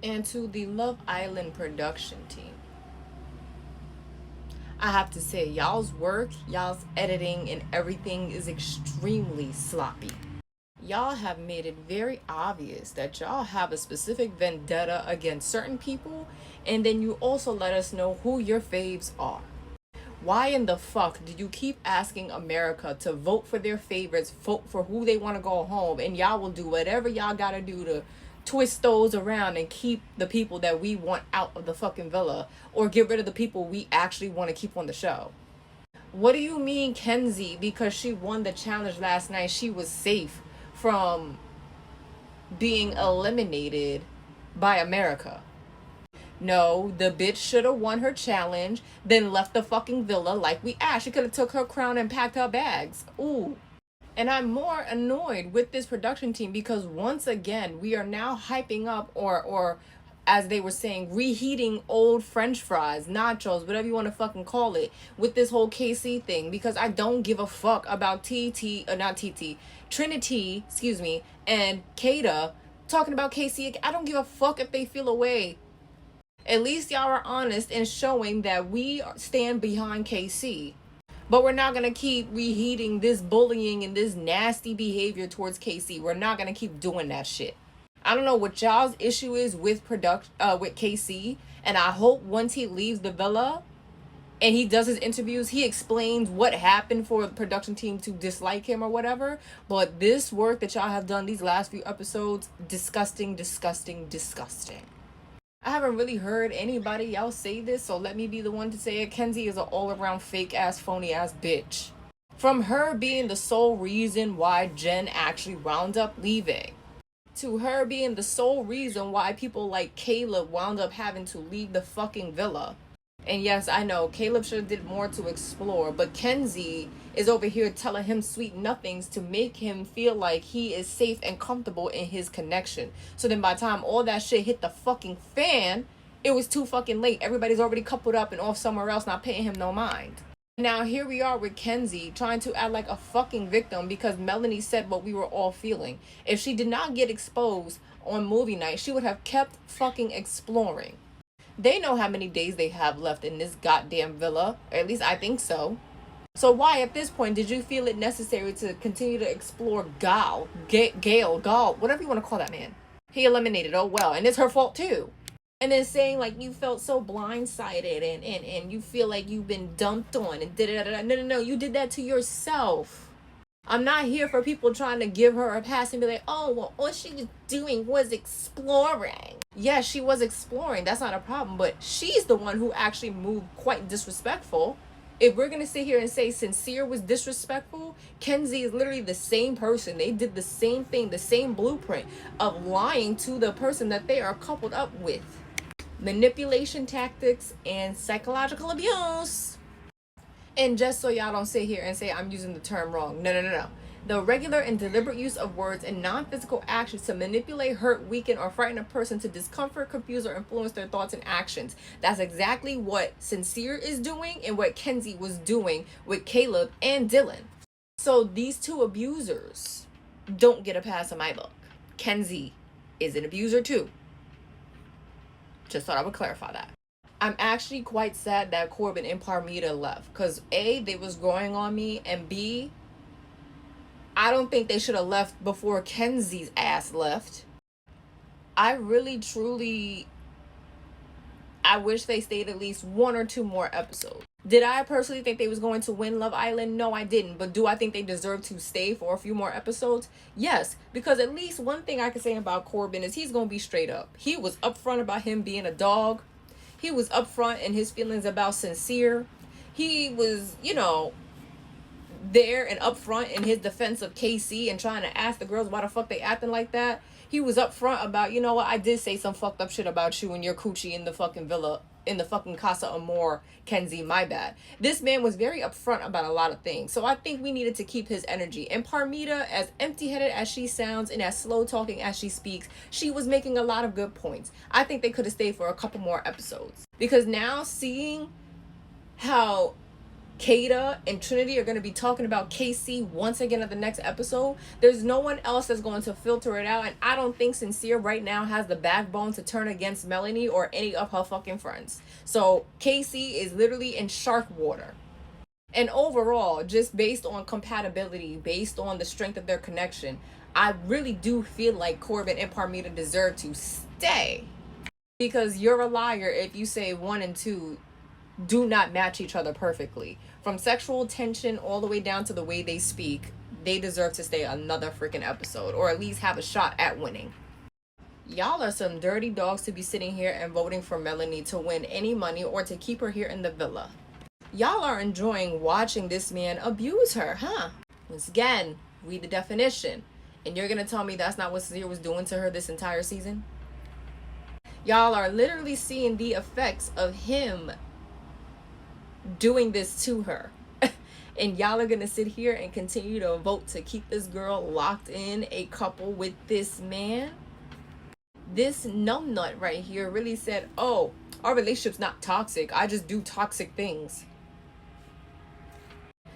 And to the Love Island production team, I have to say, y'all's work, y'all's editing, and everything is extremely sloppy. Y'all have made it very obvious that y'all have a specific vendetta against certain people, and then you also let us know who your faves are. Why in the fuck do you keep asking America to vote for their favorites, vote for who they want to go home, and y'all will do whatever y'all gotta do to twist those around and keep the people that we want out of the fucking villa, or get rid of the people we actually want to keep on the show? What do you mean, Kenzie, because she won the challenge last night, she was safe from being eliminated by America? No, the bitch should have won her challenge, then left the fucking villa like we asked. She could have took her crown and packed her bags. Ooh. And I'm more annoyed with this production team because once again, we are now hyping up or as they were saying, reheating old French fries, nachos, whatever you want to fucking call it, with this whole KC thing, because I don't give a fuck about Trinity, excuse me, and Kata talking about KC. I don't give a fuck if they feel away. At least y'all are honest in showing that we stand behind KC. But we're not going to keep reheating this bullying and this nasty behavior towards KC. We're not going to keep doing that shit. I don't know what y'all's issue is with with KC, and I hope once he leaves the villa and he does his interviews, he explains what happened for the production team to dislike him or whatever. But this work that y'all have done these last few episodes, disgusting, disgusting, disgusting. I haven't really heard anybody else say this, so let me be the one to say it. Kenzie is an all-around fake-ass, phony-ass bitch. From her being the sole reason why Jen actually wound up leaving, to her being the sole reason why people like Caleb wound up having to leave the fucking villa. And yes, I know Caleb should have did more to explore, but Kenzie is over here telling him sweet nothings to make him feel like he is safe and comfortable in his connection. So then by the time all that shit hit the fucking fan, it was too fucking late. Everybody's already coupled up and off somewhere else, not paying him no mind. Now here we are with Kenzie trying to act like a fucking victim because Melanie said what we were all feeling. If she did not get exposed on movie night, she would have kept fucking exploring. They know how many days they have left in this goddamn villa. Or at least I think so. So why at this point did you feel it necessary to continue to explore Gale, whatever you want to call that man? He eliminated, oh well, and it's her fault too. And then saying like you felt so blindsided and you feel like you've been dumped on and da-da-da-da. No, you did that to yourself. I'm not here for people trying to give her a pass and be like, oh, well, all she was doing was exploring. Yeah, she was exploring. That's not a problem. But she's the one who actually moved quite disrespectful. If we're going to sit here and say Sincere was disrespectful, Kenzie is literally the same person. They did the same thing, the same blueprint of lying to the person that they are coupled up with. Manipulation tactics and psychological abuse. And just so y'all don't sit here and say I'm using the term wrong. No. The regular and deliberate use of words and non-physical actions to manipulate, hurt, weaken, or frighten a person to discomfort, confuse, or influence their thoughts and actions. That's exactly what Sincere is doing and what Kenzie was doing with Caleb and Dylan. So these two abusers don't get a pass in my book. Kenzie is an abuser too. Just thought I would clarify that. I'm actually quite sad that Corbin and Parmita left. Because A, they was growing on me. And B, I don't think they should have left before Kenzie's ass left. I really, truly, I wish they stayed at least one or two more episodes. Did I personally think they was going to win Love Island? No, I didn't. But do I think they deserve to stay for a few more episodes? Yes. Because at least one thing I can say about Corbin is he's going to be straight up. He was upfront about him being a dog. He was upfront in his feelings about Sincere. He was, there and upfront in his defense of KC and trying to ask the girls why the fuck they acting like that. He was upfront about, you know what, I did say some fucked up shit about you and your coochie in the fucking villa, in the fucking Casa Amor, Kenzie, my bad. This man was very upfront about a lot of things. So I think we needed to keep his energy. And Parmita, as empty-headed as she sounds and as slow-talking as she speaks, she was making a lot of good points. I think they could have stayed for a couple more episodes. Because now seeing how Kata and Trinity are going to be talking about Casey once again at the next episode. There's no one else that's going to filter it out, and I don't think Sincere right now has the backbone to turn against Melanie or any of her fucking friends. So Casey is literally in shark water. And overall, just based on compatibility, based on the strength of their connection, I really do feel like Corbin and Parmita deserve to stay. Because you're a liar if you say 1 and 2 do not match each other perfectly. From sexual tension all the way down to the way they speak, they deserve to stay another freaking episode, or at least have a shot at winning. Y'all are some dirty dogs to be sitting here and voting for Melanie to win any money or to keep her here in the villa. Y'all are enjoying watching this man abuse her, huh? Once again, read the definition. And you're gonna tell me that's not what Sincere was doing to her this entire season? Y'all are literally seeing the effects of him doing this to her. And y'all are gonna sit here and continue to vote to keep this girl locked in a couple with this man? This numbnut right here really said, oh, our relationship's not toxic, I just do toxic things.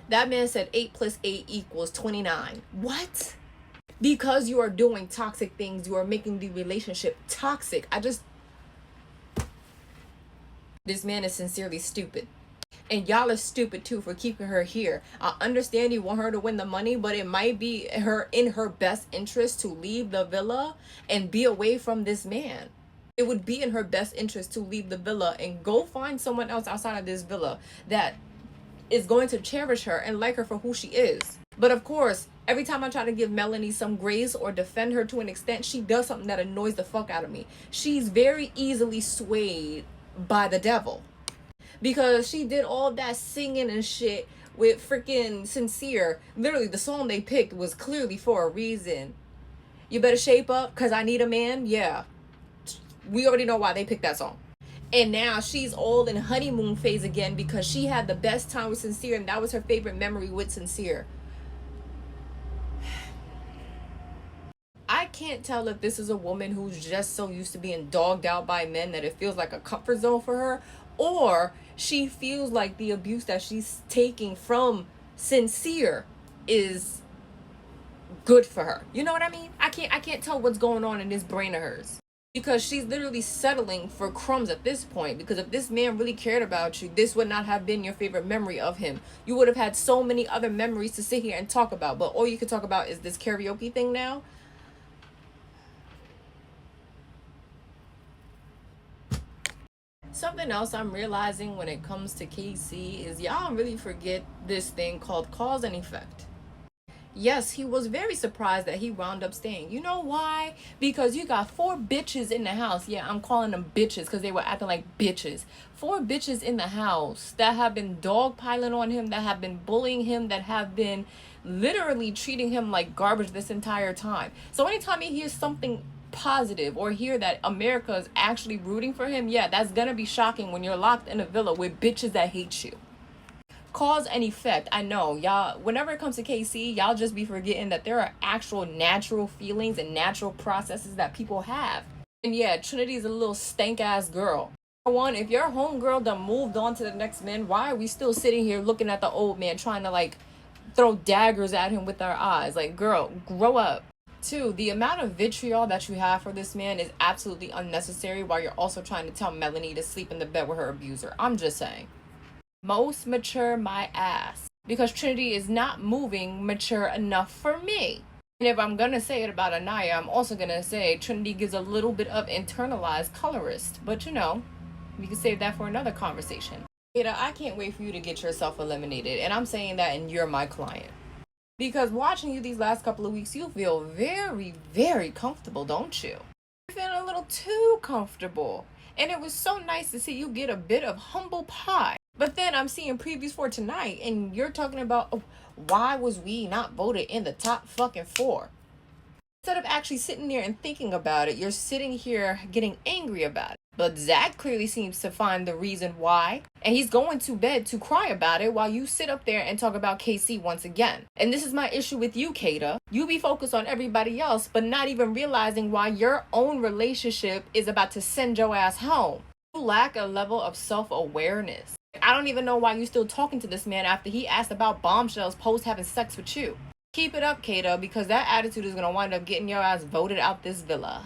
That man said 8 + 8 = 29. What? Because you are doing toxic things, you are making the relationship toxic. This man is sincerely stupid. And y'all are stupid too for keeping her here. I understand you want her to win the money, but it might be in her best interest to leave the villa and be away from this man. It would be in her best interest to leave the villa and go find someone else outside of this villa that is going to cherish her and like her for who she is. But of course, every time I try to give Melanie some grace or defend her to an extent, she does something that annoys the fuck out of me. She's very easily swayed by the devil. Because she did all that singing and shit with freaking Sincere. Literally, the song they picked was clearly for a reason. You better shape up because I need a man. Yeah. We already know why they picked that song. And now she's all in honeymoon phase again because she had the best time with Sincere and that was her favorite memory with Sincere. I can't tell if this is a woman who's just so used to being dogged out by men that it feels like a comfort zone for her, or she feels like the abuse that she's taking from Sincere is good for her. You know what I mean? I can't tell what's going on in this brain of hers. Because she's literally settling for crumbs at this point. Because if this man really cared about you, this would not have been your favorite memory of him. You would have had so many other memories to sit here and talk about. But all you can talk about is this karaoke thing now. Something else I'm realizing when it comes to KC is y'all really forget this thing called cause and effect. Yes, he was very surprised that he wound up staying. You know why? Because you got 4 bitches in the house. Yeah, I'm calling them bitches because they were acting like bitches. 4 bitches in the house that have been dogpiling on him, that have been bullying him, that have been literally treating him like garbage this entire time. So anytime he hears something positive or hear that America is actually rooting for him, yeah, that's gonna be shocking when you're locked in a villa with bitches that hate you. Cause and effect. I know y'all, whenever it comes to KC, y'all just be forgetting that there are actual natural feelings and natural processes that people have. And yeah, Trinity's a little stank ass girl. For one, if your homegirl done moved on to the next man, why are we still sitting here looking at the old man trying to like throw daggers at him with our eyes? Like, girl, grow up. 2, the amount of vitriol that you have for this man is absolutely unnecessary while you're also trying to tell Melanie to sleep in the bed with her abuser. I'm just saying. Most mature my ass. Because Trinity is not moving mature enough for me. And if I'm gonna say it about Anaya, I'm also gonna say Trinity gives a little bit of internalized colorist. But you know, we can save that for another conversation. Ada, I can't wait for you to get yourself eliminated. And I'm saying that and you're my client. Because watching you these last couple of weeks, you feel very, very comfortable, don't you? You're feeling a little too comfortable. And it was so nice to see you get a bit of humble pie. But then I'm seeing previews for tonight, and you're talking about, oh, why was we not voted in the top fucking 4? Instead of actually sitting there and thinking about it, you're sitting here getting angry about it. But Zach clearly seems to find the reason why, and he's going to bed to cry about it while you sit up there and talk about KC once again. And this is my issue with you, Kata. You be focused on everybody else, but not even realizing why your own relationship is about to send your ass home. You lack a level of self-awareness. I don't even know why you still talking to this man after he asked about bombshells post having sex with you. Keep it up, Kata, because that attitude is going to wind up getting your ass voted out this villa.